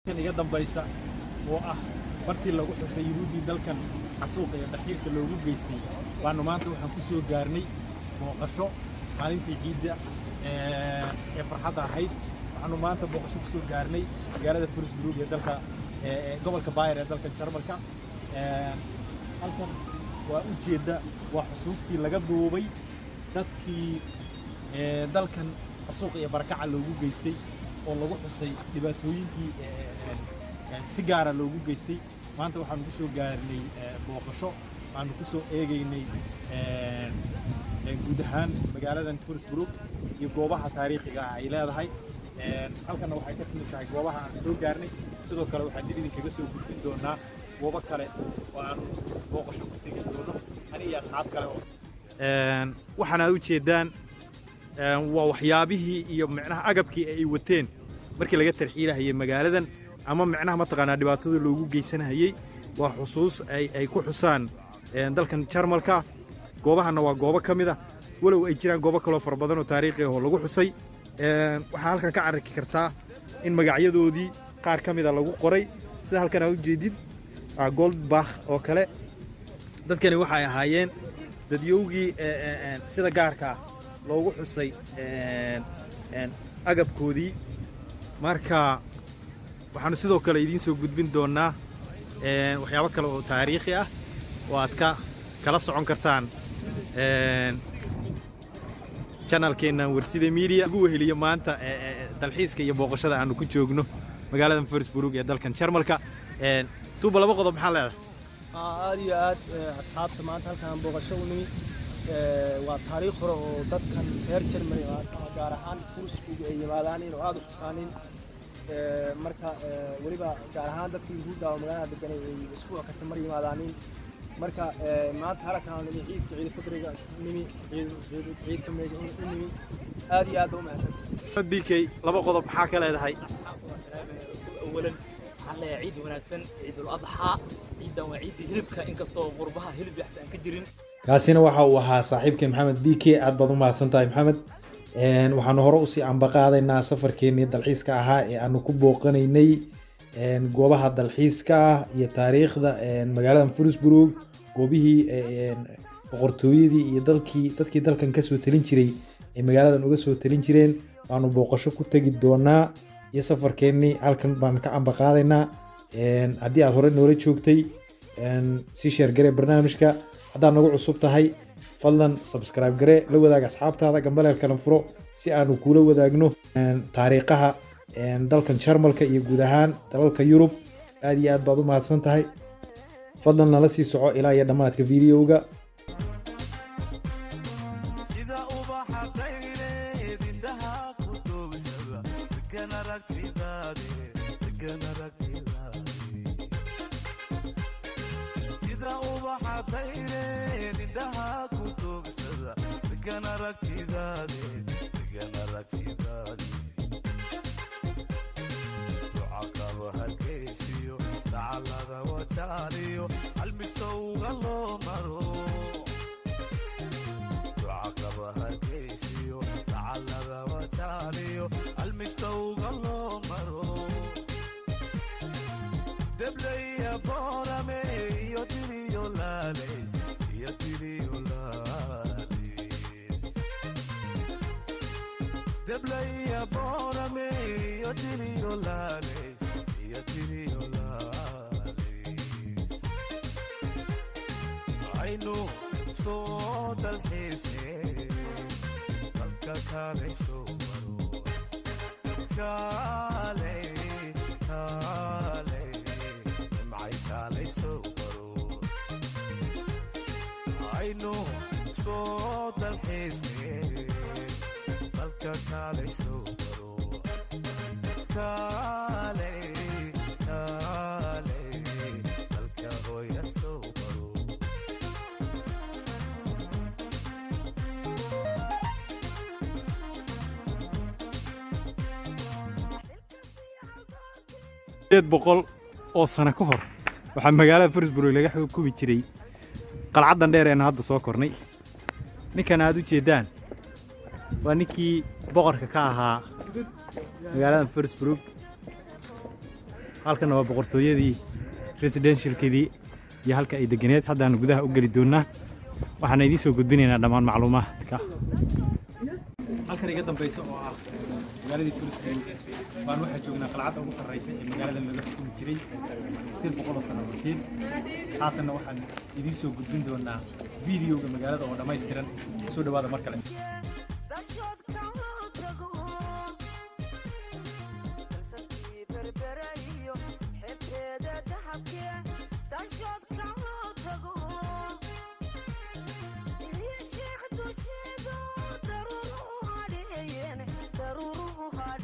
kan iga dambaysa oo ah markii lagu xusay yuhuudii dalkan xasuuqa iyo daxiirka loogu geystay waanu maanta waxaan ku soo gaarnay booqasho maalintii ciidda ee farxadda ahayd waxaanu maanta booqasho ku soo gaarnay magaalada Furusburg ee dalka gobolka Bayer ee dalka Jarmalka halkan waa ujeedda waa xusuustii laga duubay dadkii dalkan xasuuqa iyo barakaca loogu geystay oo lagu xusay dhibaatooyinkii si gaar ah loogu geystay maanta waxaan ku soo gaarnay booqasho aan ku soo eegaynay guud ahaan magaaladan Furusburg iyo goobaha taariikhiga ah ay leedahay halkan waxay ka timid tahay goobaha aan soo gaarnay sidoo kale waxaan idinkaga soo gudbin doonaa goobo kale oo aan booqasho ku tegi doono aniga asxaab kale oo waxaan u jeedaan waa waxyaabihii iyo macnaha agabkii ay wateen markii laga tarxiilahayay magaaladan ama macnaha mataqaanaa dhibaatada loogu geysanayay waa xusuus ay ku xusaan dalkan Jarmalka goobahana waa goobo kamid ah walow ay jiraan goobo kale oo far badan oo taariikhi ah oo lagu xusay waxa halkan ka arki kartaa in magacyadoodii qaar kamid ah lagu qoray sida halkan aad u jeedid Goldbach oo kale dadkani waxay ahaayeen dadyowgii sida gaarka loogu xusay agabkoodii marka waxaanu sidoo kale idiin soo gudbin doonaa waxyaabo kale oo taariikhi ah oo aad kala socon kartaan channelkeena Warsida Media ugu weheliyo maanta dalxiiska iyo booqashada aanu ku joogno magaalada Furusburg ee dalkan Jarmalka tuuba laba qodob maxaa leedahay aad iyo aad asxaabta maanta halkan booqasho u nimi waa taariikh hore oo dadkan reer Jarmalka gaar ahaan Furusburg ay yimaadaan inuu aad u xusaanin marka waliba gaar ahaan dadkii Yuhuudda oo magaalada degan ay isku kasta mar yimaadaan marka maanta halkan nimi ciid fadriga nimi ciid kamid nimi aad iyo aad u mahadsan BK laba qodob maxaa ka leedahay أولاً على عيد وناسن عيد الأضحى عيد وعيد هلبك إنك صو غربها هلب يحتاج كجرين kaasina waxa uu ahaa saaxiibkay Maxamed BK aad baad u mahadsantahay Maxamed waxaan hore u sii ambaqaadaynaa safarkeenii dalxiiska ahaa ee aanu ku booqanaynay goobaha dalxiiska iyo taariikhda magaalada Furusburg goobihii boqortooyadii iyo dadkii dalkan ka soo talin jiray ee magaaladan uga soo talin jireen waanu booqasho ku tagi doonaa iyo safarkeenii halkan baan ka ambaqaadaynaa haddii aad hore noola joogtay si share garee barnaamijka haddaad nagu cusub tahay fadlan subscribe garee la wadaag asxaabtaada gambaleelkana furo si aanu kula wadaagno taariikhaha dalkan Jarmalka iyo guud ahaan dalalka Yurub aad iyo aad baad u mahadsan tahay fadlan nala sii soco ilaa iyo dhamaadka videoga boqol oo sano ka hor waxa magaalada Furusburg laga xukuumi jiray qalcadan dheer ee hadda soo kornay ninkan aad u jeedaan waa ninkii boqorka ka ahaa magaalada Furusburg halkan waa boqortooyadii residentialkeedii iyo halka ay deganeed. haddaan gudaha u geli doonaa waxaan idiin soo gudbinaynaa dhammaan macluumaadka. halkan iga dambaysa oo ah magaaladii Furusbuug baan waxaa joognaa qalcadda ugu sarreysa ee magaalada laga xukumi jiray 800 sano horteed. haatanna waxaan idiin soo gudbin doonaa fiidiyowga magaalada oo dhammaystiran. soo dhawaada mar kale. ضرورها